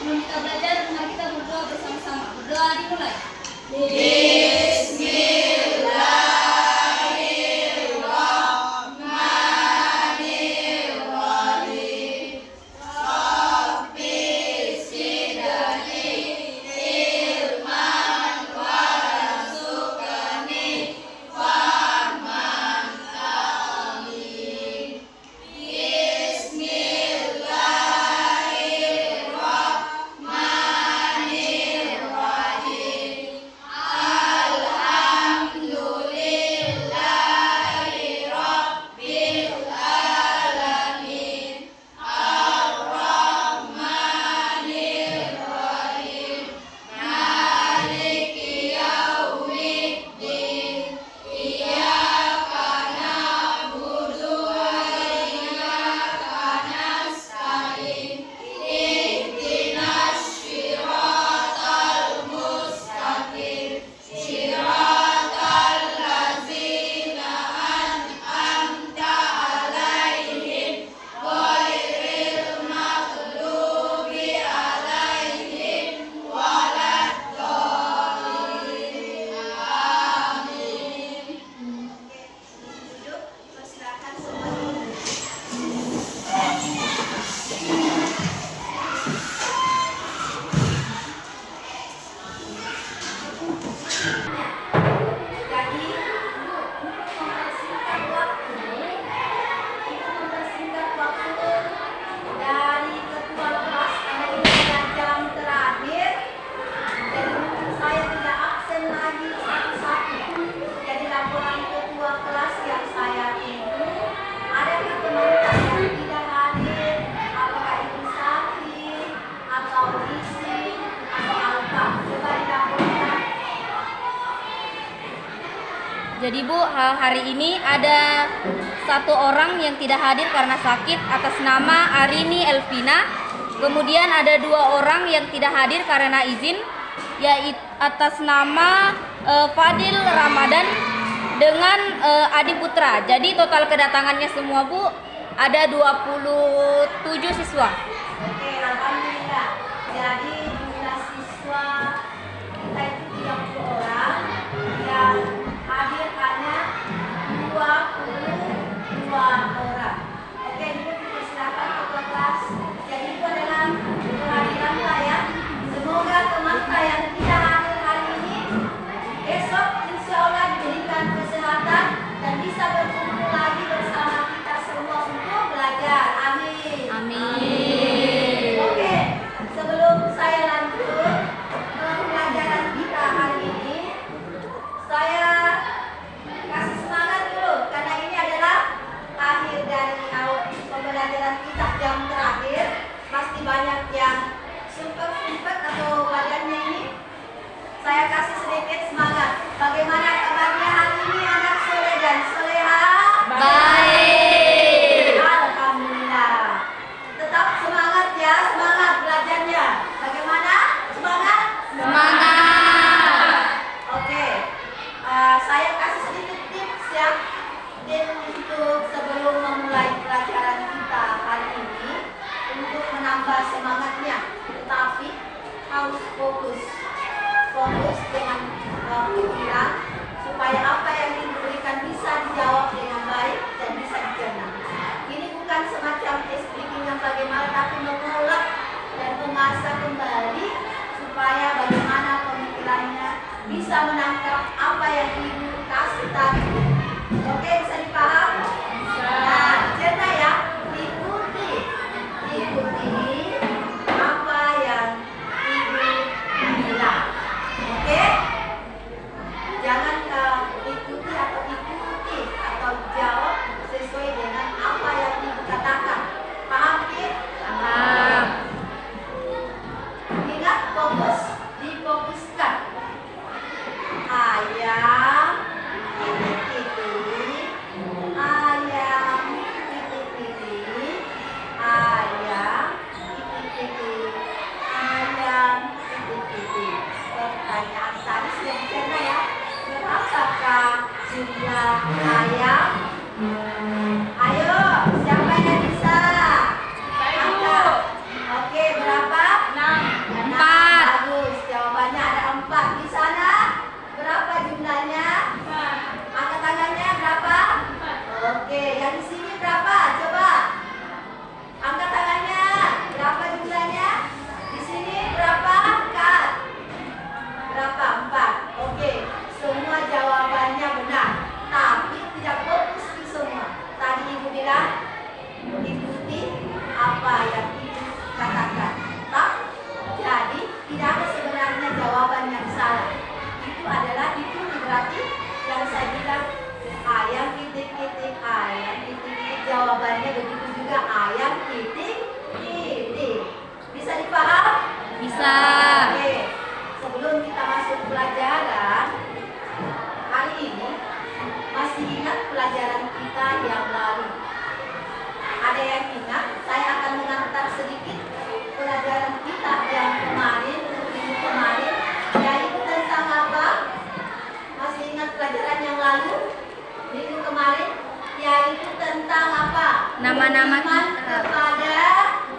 sebelum kita belajar, mari kita berdoa bersama-sama. Berdoa dimulai. Jadi Bu, hari ini ada satu orang yang tidak hadir karena sakit atas nama Arini Elvina. Kemudian ada 2 orang yang tidak hadir karena izin, yaitu atas nama Fadil Ramadan dengan Adi Putra. Jadi total kedatangannya semua Bu ada 27 siswa. Oke, alhamdulillah. Jadi jumlah siswa kita itu 30 orang yang hadir hanya 22 orang. Oke, Ibu dipersilakan ke kelas. Jadi itu adalah kehadiran saya. Semoga teman-teman yang tidak hadir hari ini besok insya Allah diberikan kesehatan dan bisa berkumpul lagi bersama kita semua untuk belajar. Amin. Amin. Oke, sebelum saya lanjut pelajaran kita hari ini, saya kasih semangat dulu karena ini adalah akhir dari pembelajaran kita jam terakhir. Pasti banyak yang sumpet atau badannya ini. Saya kasih sedikit semangat. Bagaimana kabarnya hari ini anak soleh dan soleha? Baik. Alhamdulillah. Tetap semangat ya, semangat belajarnya. Bagaimana? Semangat? Semangat. Oke. Saya kasih sedikit tips ya. Tips untuk sebelum memulai pelajaran kita hari ini untuk menambah semangatnya. Tetapi harus fokus dengan pikiran supaya apa yang diberikan bisa dijawab dengan baik dan bisa dicerna. Ini bukan semacam speaking yang bagaimana, tapi mengolah dan mengasah kembali supaya bagaimana pemikirannya bisa menangkap apa yang ibu kasih tadi. Oke, bisa dipaham? Nah, cerna ya, ikuti apa yang ibu bilang. Oke? Jangan ikuti atau jawab sesuai dengan apa yang ibu katakan. Paham, Ki? Paham. Ingat, fokus, difokuskan. Ayam nama-nama beriman kitab. kepada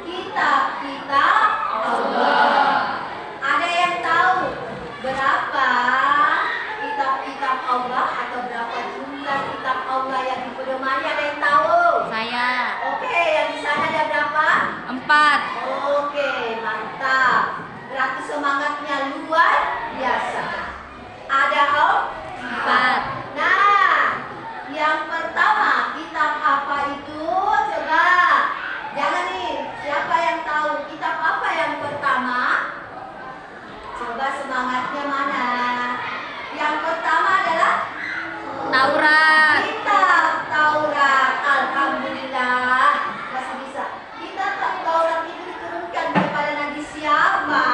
kitab-kitab Allah. Ada yang tahu berapa kitab-kitab Allah atau berapa jumlah kitab Allah yang dipedomani? Ada yang tahu? Saya. Oke, yang di sana ada berapa? 4. Oke, mantap. Berarti semangatnya luar biasa. Ada 4. Nah, yang pertama kitab apa itu? Coba. Jangan nih, siapa yang tahu kitab apa yang pertama? Coba semangatnya mana? Yang pertama adalah Taurat. kitab Taurat. Alhamdulillah, masih bisa. Kitab Taurat itu diturunkan kepada Nabi siapa?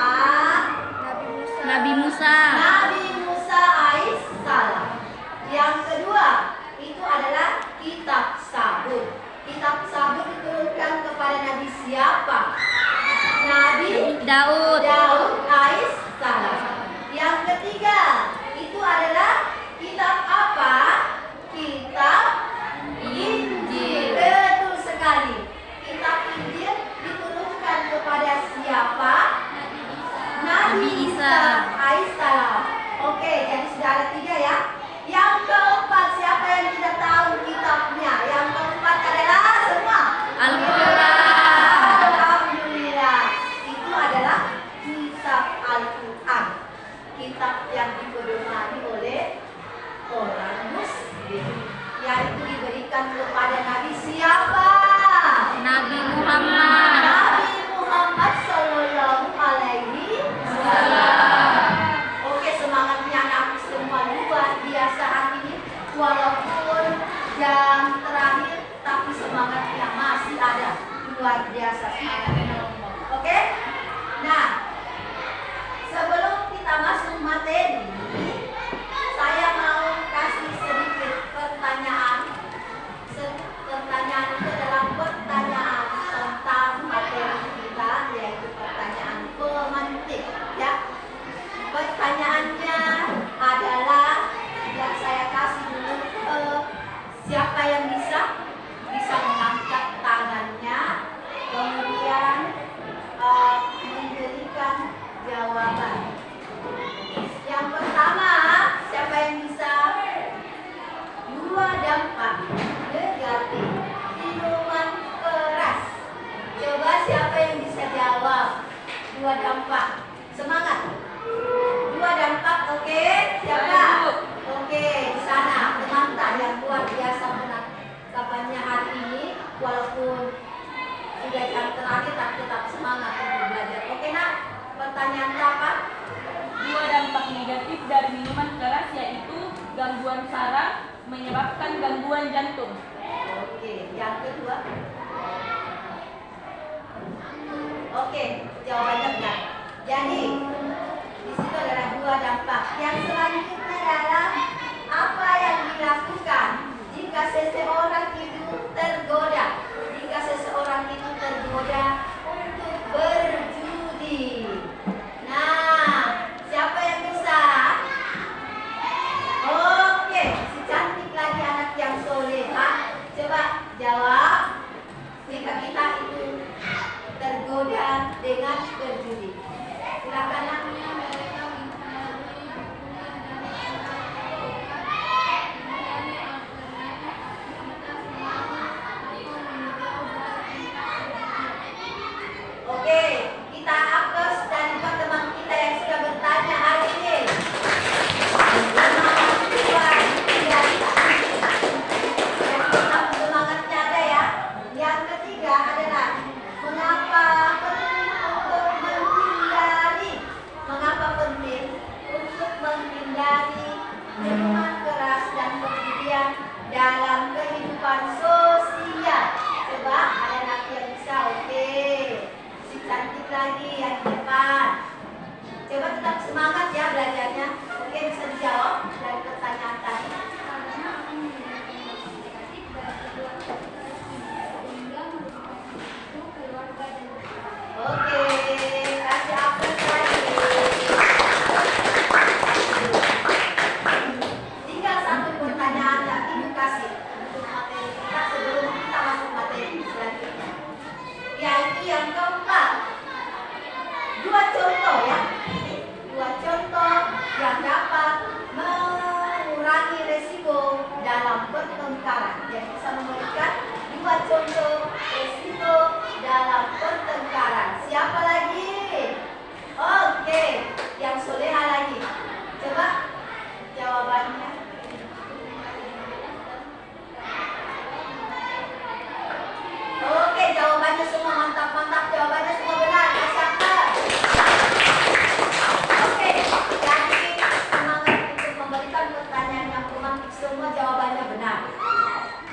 Nabi Musa. Nabi Musa alaihissalam. Yang kedua itu adalah kitab Zabur. Kitab Zabur diturunkan kepada Nabi siapa? Nabi Daud. Daud alaihissalam. Yang ketiga itu adalah kitab apa? Kitab Injil. Betul sekali. Kitab Injil diturunkan kepada siapa? Nabi Isa alaihissalam. Oke, jadi sudah ada 3 ya. Yang keempat, siapa yang tidak tahu kitabnya? Yang keempat adalah semua Al-Quran. Alhamdulillah. Itu adalah kitab Al-Quran. Kitab yang dipedomani oleh orang Muslim, yaitu diberikan kepada Nabi siapa? Nabi Muhammad. Nabi Muhammad Sallallahu Alaihi Wasallam. Oke, semangatnya anak semua luar biasa hari ini. Walaupun jam terakhir, tapi semangatnya masih ada. Luar biasa semangatnya. Oke? Nah, sebelum kita masuk materi, saya mau kasih sedikit pertanyaan. Pertanyaan itu adalah pertanyaan tentang materi kita, yaitu pertanyaan pemantik, ya. Pertanyaannya adalah yang saya kasih dulu, siapa yang bisa mengangkat tangannya, kemudian memberikan jawaban. Yang pertama, siapa yang bisa? 2 dampak negatif minuman keras. Coba siapa yang bisa jawab? 2 dampak. Semangat. 2 dampak, oke? Siapa? Oke, di sana penantang yang luar biasa penangkapannya hari ini, walaupun sudah jam terakhir tapi tetap semangat untuk belajar. Oke, nak? Pertanyaan apa? 2 dampak negatif dari minuman keras yaitu gangguan saraf, menyebabkan gangguan jantung. Oke, yang kedua. Oke, jawabannya benar. Jadi, di situ adalah 2 dampak. Yang selanjutnya adalah apa yang dilakukan jika seseorang itu tergoda. Jika seseorang itu tergoda untuk berjudi. Nah, siapa yang bisa? Oke, si cantik lagi anak yang soleha. Coba jawab. Jika kita itu tergoda dengan berjudi. Silakan. Oke, kita aplos dan buat teman kita yang sudah bertanya hari ini. Semangatnya ada ya. Yang ketiga adalah mengapa penting untuk menghindari minuman keras dan perjudian dalam kehidupan sosial. Coba ada anak yang bisa, oke. Si cantik lagi yang di depan. Coba tetap semangat ya belajarnya. Oke, bisa dijawab dari pertanyaan tadi. Oke, kasih aplaus lagi. Tinggal satu pertanyaan lagi kasih untuk materi kita sebelum kita masuk materi selanjutnya. contoh ya. Dua contoh yang dapat mengurangi resiko dalam pertengkaran. Jadi bisa memberikan dua contoh resiko dalam pertengkaran. Siapa lagi? Oke, yang soleha lagi. Coba jawabannya. Oke, jawabannya semua mantap-mantap. Jawabannya semua benar. Siapa? Oke, jadi semangat untuk memberikan pertanyaan yang romantis, semua jawabannya benar.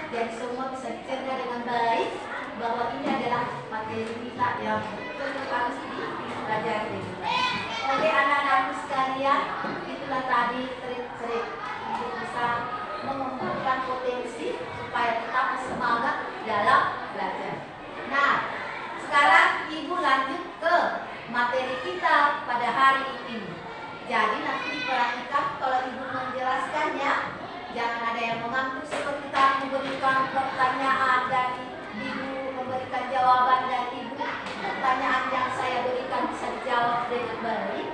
Jadi semua bisa dicerna dengan baik bahwa ini adalah materi kita yang betul harus dipelajari. Oke, anak-anakku sekalian, itulah tadi trik-trik untuk bisa mengumpulkan potensi supaya tetap semangat dalam belajar. Nah, sekarang Ibu lanjut ke materi kita pada hari ini. Jadi nanti diperhatikan kalau Ibu menjelaskannya, jangan ada yang mengantuk seperti tadi memberikan pertanyaan dan Ibu memberikan jawaban dan Ibu pertanyaan yang saya berikan bisa dijawab dengan baik.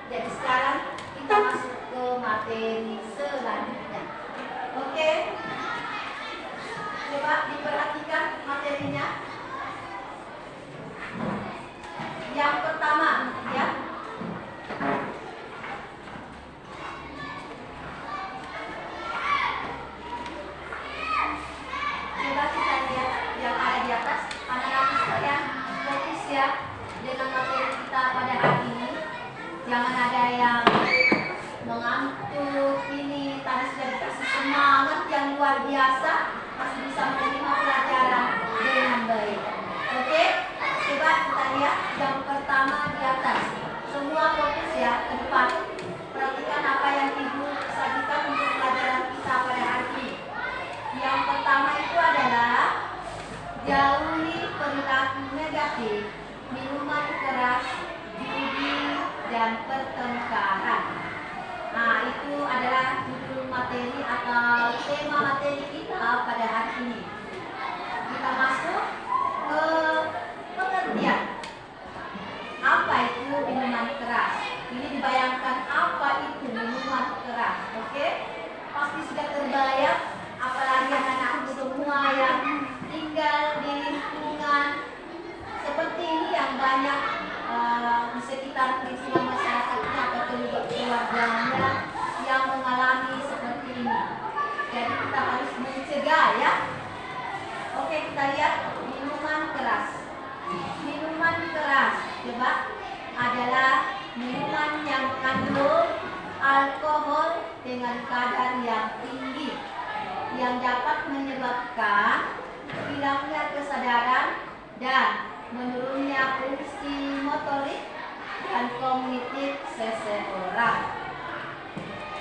Jadi sekarang kita masuk ke materi selanjutnya. Oke, coba diperhatikan materinya. Yang pertama, ya. Coba kita lihat yang ada di atas. Anak-anak sekalian, fokus ya dengan materi kita pada hari ini. Jangan ada yang mengantuk. Ini tadi sudah dikasih semangat yang luar biasa, masih bisa menerima pelajaran dengan baik. Oke, coba kita lihat yang pertama di atas. Semua fokus ya ke depan. Perhatikan apa yang Ibu sajikan untuk pelajaran kita pada hari ini. Yang pertama itu adalah jauhi perilaku negatif, minuman keras, judi, dan pertengkaran. Nah, itu adalah judul materi atau tema materi kita pada hari ini. Kita masuk ke pengertian. Apa itu minuman keras? Ini dibayangkan apa itu minuman keras, oke? Pasti sudah terbayang, apalagi anak-anak semua yang tinggal di lingkungan seperti ini yang banyak di sekitar lingkungan masyarakatnya atau keluarganya yang mengalami seperti ini. Jadi kita harus mencegah ya. Oke, kita lihat minuman keras. Minuman keras, coba, adalah minuman yang mengandung alkohol dengan kadar yang tinggi yang dapat menyebabkan hilangnya kesadaran dan menurunnya fungsi motorik dan kognitif seseorang.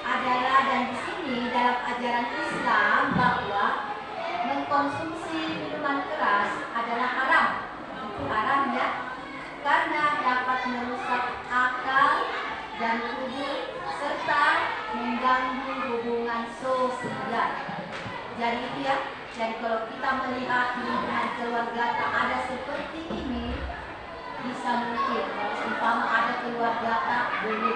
Adalah dan di sini dalam ajaran Islam bahwa mengkonsumsi minuman keras adalah haram. Itu haram ya, karena dapat merusak akal dan tubuh serta mengganggu hubungan sosial. Jadi itu ya. Jadi kalau kita melihat di lingkungan keluarga tak ada seperti ini, bisa mungkin kalau seumpama ada keluarga tak boleh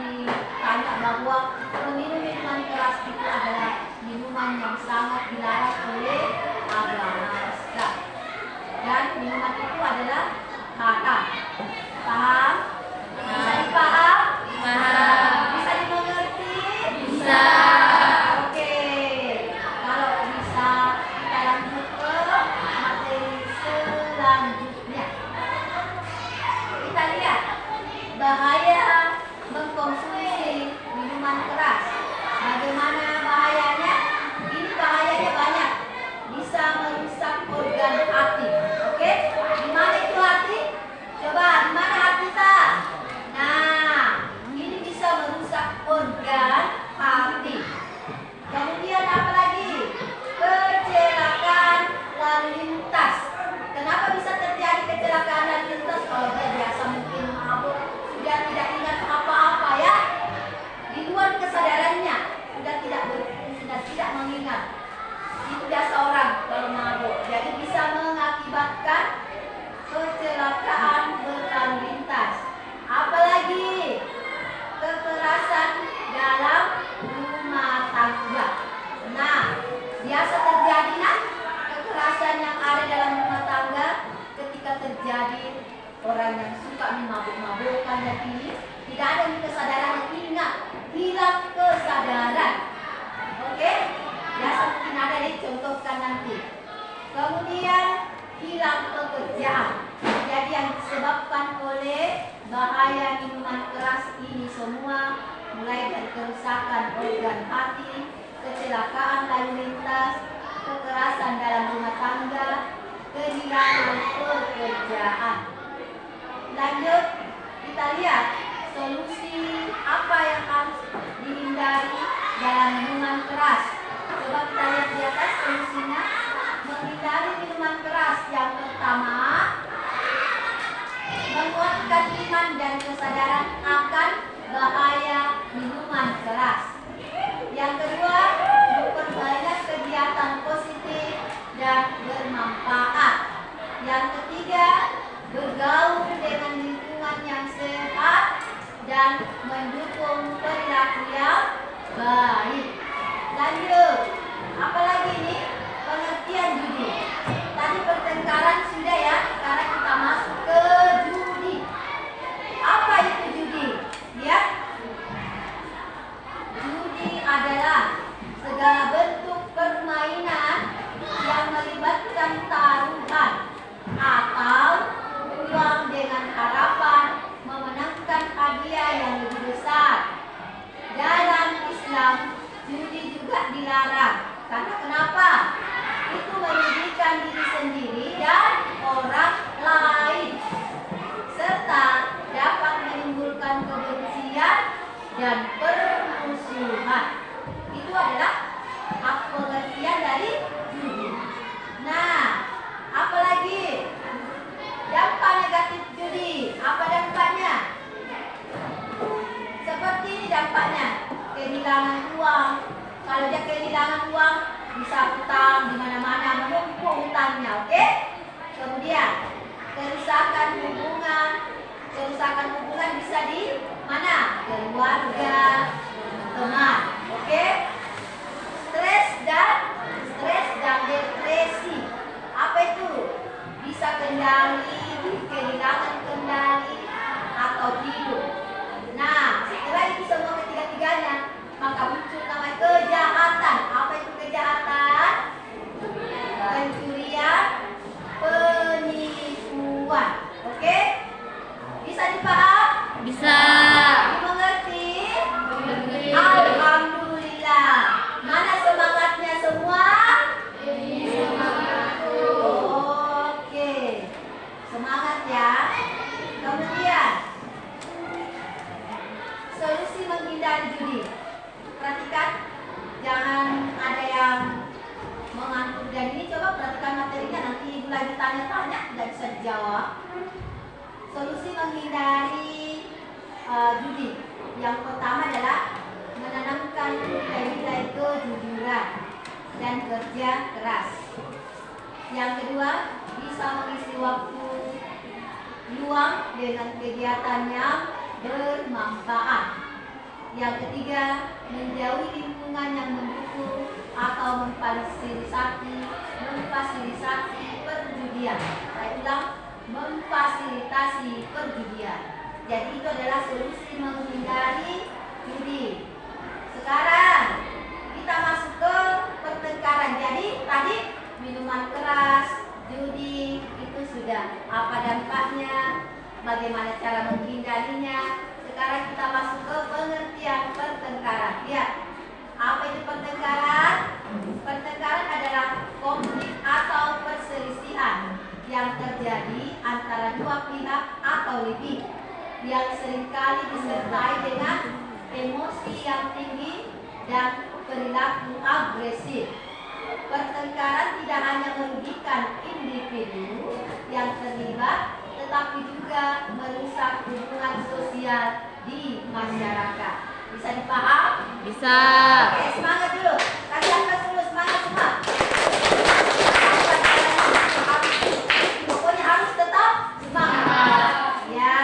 ditanya bahwa meminum minuman keras itu adalah minuman yang sangat dilarang oleh agama Islam. Dan minuman itu adalah haram. Paham? Bisa dipaham? Paham. Bisa dimengerti? Bisa. Oke. Kalau bisa kita lanjut ke materi selanjutnya. Kita lihat bahaya mengkonsumsi minuman keras. Bagaimana bahayanya? Ini bahayanya banyak. Bisa merusak organ hati. Oke? Di mana itu hati? Coba, di mana hati kita? ini tidak ada kesadaran, ingat, hilang kesadaran. Oke? Ya, mungkin ada dicontohkan nanti. Kemudian hilang pekerjaan. Jadi yang disebabkan oleh bahaya minuman keras ini semua, mulai dari kerusakan organ hati, kecelakaan lalu lintas, kekerasan dalam rumah tangga, kehilangan pekerjaan. Lanjut, kita lihat solusi apa yang harus dihindari dalam minuman keras. Coba kita lihat di atas solusinya. Menghindari minuman keras, yang pertama, menguatkan iman dan kesadaran akan bahaya minuman keras. Yang kedua, memperbanyak kegiatan positif dan bermanfaat. Yang ketiga, bergaul dengan lingkungan yang sehat dan mendukung perilaku yang baik. Lanjut, apalagi ini? Pengertian judi. Tadi pertengkaran sudah ya, sekarang kita masuk ke judi. Apa itu judi? Lihat. Judi adalah segala bentuk permainan yang melibatkan taruhan atau uang dengan harapan memenangkan hadiah yang lebih besar. Dalam Islam, judi juga dilarang. Karena kenapa? Itu merugikan diri sendiri dan orang lain, serta dapat menimbulkan kebencian dan permusuhan. Itu adalah pengertian dari judi. Nah, apalagi dampak negatif judi? Apa dampaknya? Seperti ini dampaknya, kehilangan uang. Kalau dia kehilangan uang, bisa hutang di mana-mana, menumpuk hutangnya, oke? Kemudian kerusakan hubungan bisa di mana? Keluarga, teman, oke? Stres dan depresi. Apa itu? Bisa kehilangan kendali atau hidup. Nah, setelah itu semua ketiga-tiganya, maka muncul namanya kejahatan. Apa itu kejahatan? Pencurian, penipuan. Oke? Bisa dipaham? Bisa. Dimengerti? Alhamdulillah. Mana semangatnya semua? Oke. Semangat ya. Kemudian solusi menghindari judi. Perhatikan, jangan ada yang mengantuk. Dan ini coba perhatikan materinya, nanti ibu lagi tanya-tanya tidak bisa dijawab. Solusi menghindari judi. Yang pertama adalah menanamkan nilai-nilai kejujuran dan kerja keras. Yang kedua, bisa mengisi waktu luang dengan kegiatan yang bermanfaat. Yang ketiga, menjauhi lingkungan yang mendukung atau memfasilitasi perjudian. Saya ulang, memfasilitasi perjudian. Jadi itu adalah solusi menghindari judi. Sekarang kita masuk ke pertengkaran. Jadi tadi minuman keras, judi, itu sudah apa dampaknya, bagaimana cara menghindarinya. Sekarang kita masuk ke pengertian pertengkaran. Lihat, apa itu pertengkaran? Pertengkaran adalah konflik atau perselisihan yang terjadi antara dua pihak atau lebih, yang seringkali disertai dengan emosi yang tinggi dan perilaku agresif. Pertengkaran tidak hanya merugikan individu yang terlibat, tetapi juga merusak hubungan sosial di masyarakat. Bisa dipaham? Bisa. Oke, semangat dulu. Kasih angkat dulu, semangat semua. Pokoknya harus tetap semangat. Ya.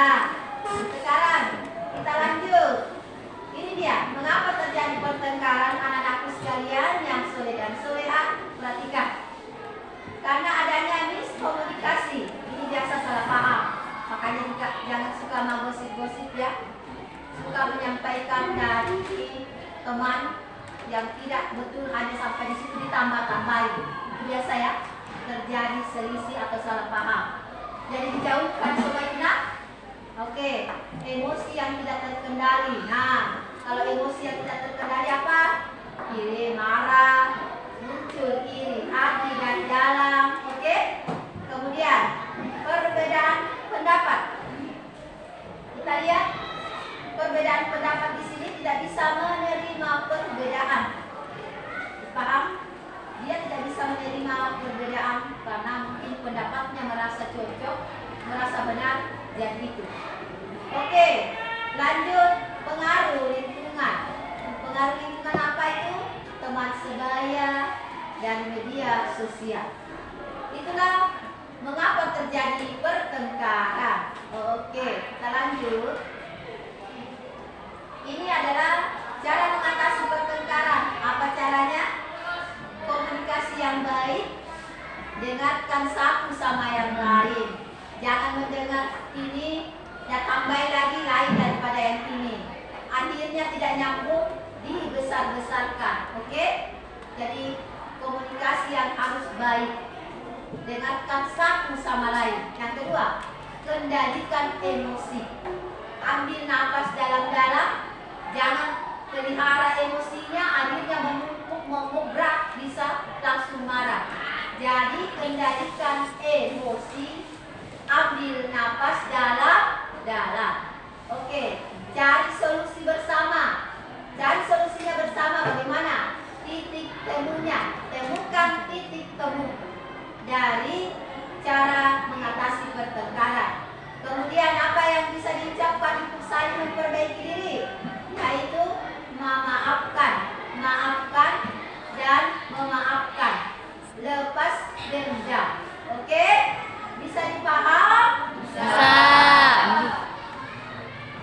Sekarang kita lanjut. Ini dia, mengapa terjadi pertengkaran anak-anakku sekalian yang soleh dan soleha. Perhatikan. Karena adanya miskomunikasi. Ini biasa salah paham. Makanya juga jangan suka menggosip-gosip ya. sampaikan dari teman yang tidak betul hanya sampai di situ ditambah-tambahin. Itu biasa ya, terjadi selisih atau salah paham. Jadi dijauhkan sebaiknya. Oke, emosi yang tidak terkendali. Nah, kalau emosi yang tidak terkendali apa? Iri, marah, muncul iri hati dan dalam. Oke. Kemudian perbedaan pendapat. Kita lihat perbedaan pendapat di sini tidak bisa menerima perbedaan. Paham? Dia tidak bisa menerima perbedaan karena mungkin pendapatnya merasa cocok, merasa benar, dan itu. Oke, lanjut pengaruh lingkungan. Pengaruh lingkungan apa itu? Teman sebaya dan media sosial. Itulah mengapa terjadi pertengkaran. Oke, kita lanjut. Ini adalah cara mengatasi pertengkaran. Apa caranya? Komunikasi yang baik, dengarkan satu sama yang lain. Jangan mendengar ini dan tambah lagi lain daripada yang ini. Akhirnya tidak nyambung, dibesar-besarkan. Oke? Jadi komunikasi yang harus baik. Dengarkan satu sama lain. Yang kedua, kendalikan emosi. Ambil nafas dalam-dalam. Jangan pelihara emosinya, akhirnya menumpuk, memobrak, bisa langsung marah. Jadi kendalikan emosi. Ambil nafas dalam-dalam. Oke, cari solusi bersama. Cari solusinya bersama bagaimana? Titik temunya. Temukan titik temu dari cara mengatasi pertengkaran. Kemudian apa yang bisa diucapkan untuk saling memperbaiki diri? Yaitu memaafkan, maafkan dan memaafkan. Lepas dendam. Oke? Bisa dipaham? Bisa.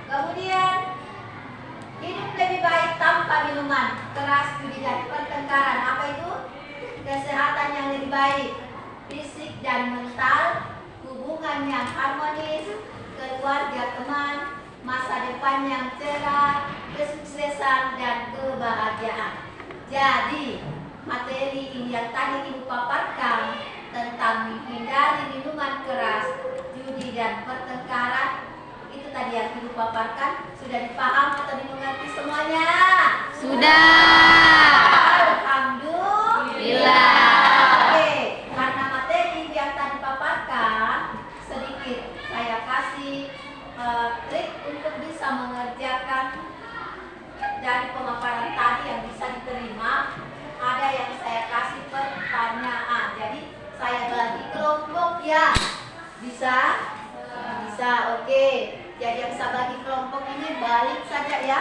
Kemudian hidup lebih baik tanpa minuman keras, judi dan pertengkaran. Apa itu? Kesehatan yang lebih baik, fisik dan mental, hubungan yang harmonis, keluarga teman, masa depan yang cerah, kesuksesan dan kebahagiaan. Jadi materi ini yang tadi Ibu paparkan tentang menghindari minuman keras, judi dan pertengkaran, itu tadi yang Ibu paparkan. Sudah dipaham atau dimengerti semuanya? Sudah. Alhamdulillah. Oke, karena materi yang tadi paparkan, sedikit saya kasih trik untuk bisa mengerjakan dari pemaparan tadi yang bisa diterima. Ada yang saya kasih pertanyaan. Jadi saya bagi kelompok ya. Bisa? Bisa, oke. Jadi yang saya bagi kelompok ini balik saja ya.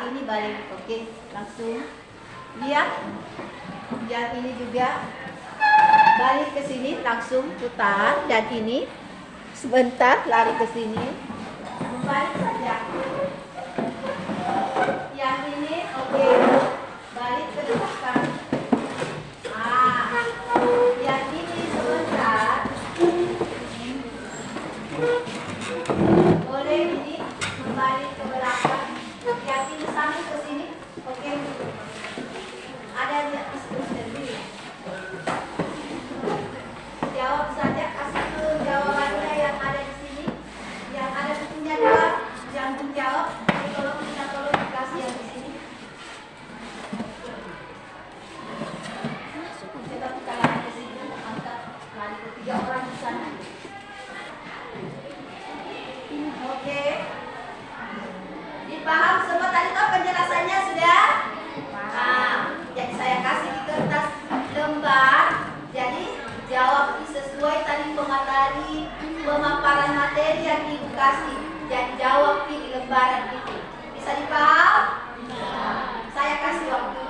Ini balik, oke. Langsung lihat. Yang ini juga balik ke sini, langsung putar. Dan ini sebentar lari ke sini. Balik saja. Yang ini, oke. Balik ke belakang. Yang ini sebentar. Boleh ini kembali ke belakang. Yang ini sambil ke sini. Oke. Ada yang sendiri. Jawab saja, kasih tuh jawabannya yang ada di sini. Yang ada bukunya dua, yang menjawab. Tolong dikasih yang di sini. Coba kita lari ke sini, angkat lari ke 3 orang di sana. Oke. Dipaham semua tadi toh penjelasannya sudah? Paham. Jadi saya kasih di kertas lembar. Jadi jawab sesuai tadi pemaparan materi yang Ibu kasih. Jadi jawab di lembaran itu. Bisa dipaham? Saya kasih waktu.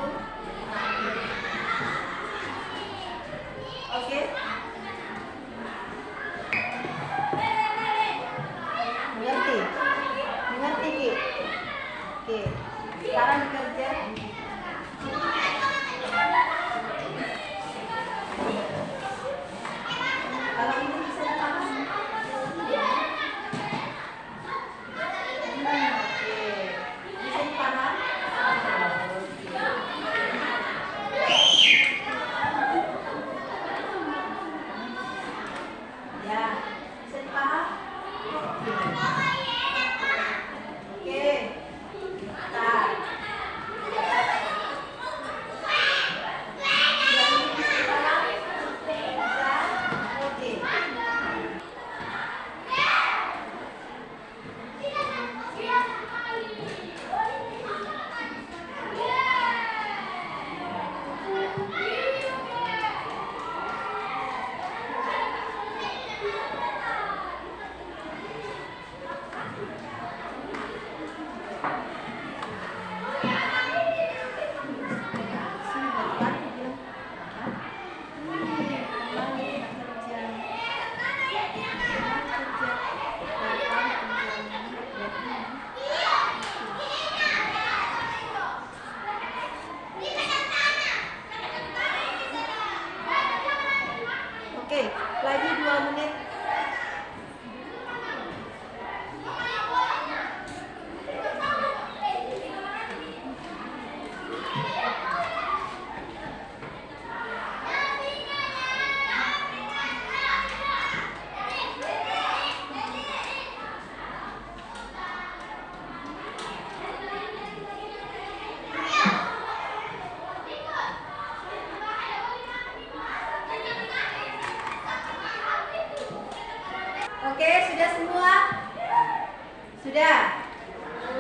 Oke. Mengerti? Mengerti, Ki? Oke. Sekarang bekerja. Kalau ini bisa dipaham. Oke.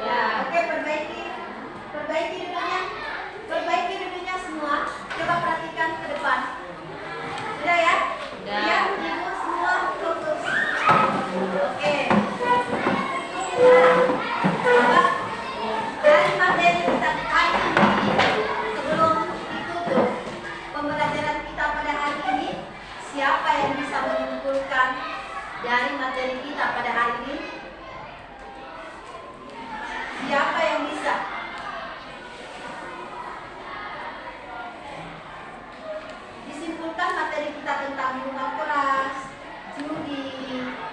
Ya, oke, perbaiki dulunya. Perbaiki dulunya semua. Coba perhatikan ke depan. Sudah ya? Sudah. Ya, ibu semua fokus. Oke. Coba dari materi kita hari ini, sebelum ditutup pembelajaran kita pada hari ini, siapa yang bisa menyimpulkan dari materi kita pada hari ini? Siapa yang bisa? Disimpulkan materi kita tentang minuman keras, judi,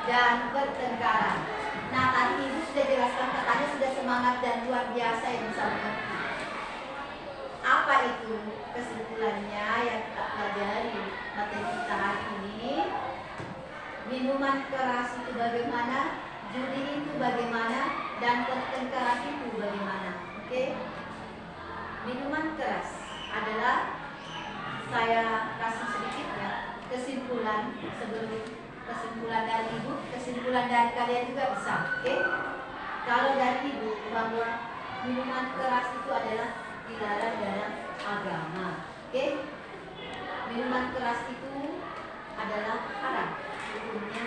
dan pertengkaran. Nah, tadi Ibu sudah jelaskan, katanya sudah semangat dan luar biasa yang bisa mengerti. Apa itu kesimpulannya yang kita pelajari materi kita hari ini? Minuman keras itu bagaimana, judi itu bagaimana, dan pertengkaran itu bagaimana. Oke? Minuman keras adalah, saya kasih sedikit ya kesimpulan sebelum kesimpulan dari Ibu, kesimpulan dari kalian juga bisa. Oke? Kalau dari Ibu bahwa minuman keras itu adalah dilarang dalam agama. Oke? Minuman keras itu adalah haram hukumnya,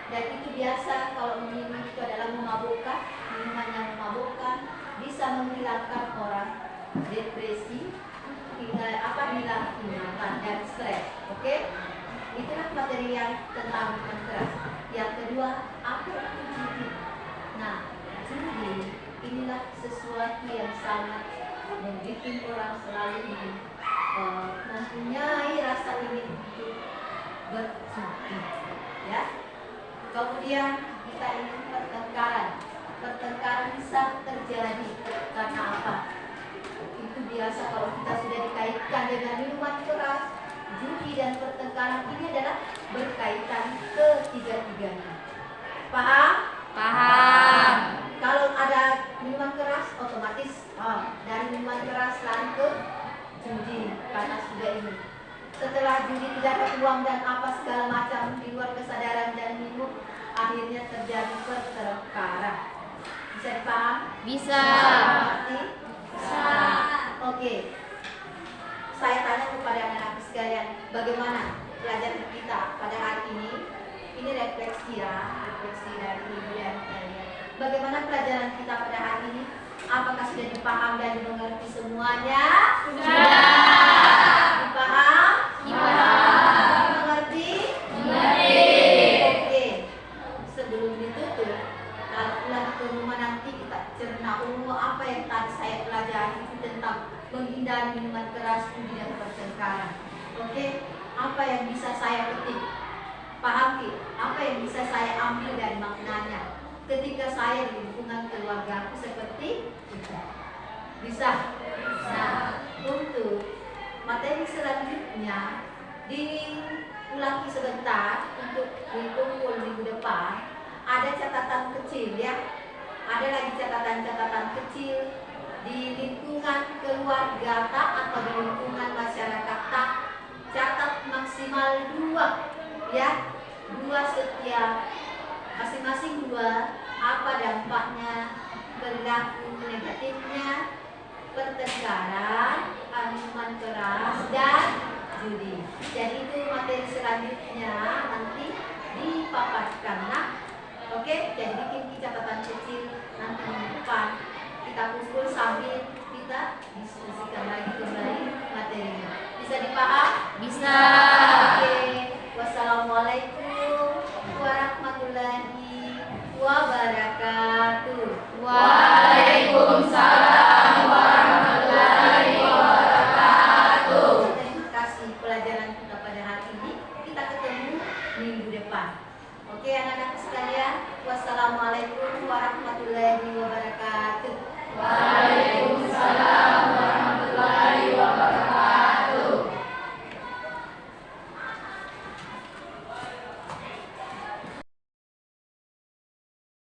dan itu biasa kalau minum itu adalah memabukkan. Minuman yang memabukkan bisa menghilangkan orang depresi, hilang ingatan dan stres. Oke? Itulah materi yang tentang minuman keras. Yang kedua, apa itu judi? Nah, judi inilah sesuatu yang sangat membuat orang selalu mempunyai rasa ingin untuk berjudi, ya. Kemudian kita ingin pertengkaran. Pertengkaran bisa terjadi karena apa? Itu biasa kalau kita sudah dikaitkan dengan minuman keras, judi dan pertengkaran, ini adalah berkaitan ketiga-tiganya. Paham? Paham. Kalau ada minuman keras, otomatis dari minuman keras lari ke judi karena sudah ini. Setelah judi tidak ada uang dan apa segala macam di luar kesadaran dan minum, akhirnya terjadi pertengkaran. Bisa dipaham? Bisa. Bisa. Oke. Saya tanya kepada anak-anak sekalian, bagaimana pelajaran kita pada hari ini? Ini refleksi ya, refleksi dari Ibu dan kalian. Bagaimana pelajaran kita pada hari ini? Apakah sudah dipaham dan dimengerti semuanya? Sudah. Dipaham? Dipaham. Dimengerti? Mengerti. Oke. Sebelum ditutup, kalau pulang ke rumah nanti kita cerna apa yang tadi saya pelajari itu tentang menghindari minuman keras, judi dan pertengkaran. Oke? Apa yang bisa saya petik? Paham Ki? Apa yang bisa saya ambil dari maknanya ketika saya di lingkungan keluarga seperti itu? Bisa? Nah, untuk materi selanjutnya diulangi sebentar untuk dikumpul minggu depan. Ada catatan kecil ya. Ada lagi catatan-catatan kecil di lingkungan keluarga tak atau di lingkungan masyarakat tak. Catat maksimal 2 ya. 2 setiap, masing-masing 2. Apa dampaknya, perilaku negatifnya, pertengkaran, minuman keras, dan judi. Jadi itu materi selanjutnya nanti dipaparkan. Nah, oke, jadi bikin catatan kecil nanti minggu depan kita kumpul sambil kita diskusikan lagi kembali materinya. Bisa dipaham? Bisa. Oke. Wassalamualaikum warahmatullahi wabarakatuh. Waalaikumsalam warahmatullahi wabarakatuh. Terima kasih pelajaran kita pada hari ini. Kita ketemu minggu depan. Oke anak-anak sekalian, wassalamualaikum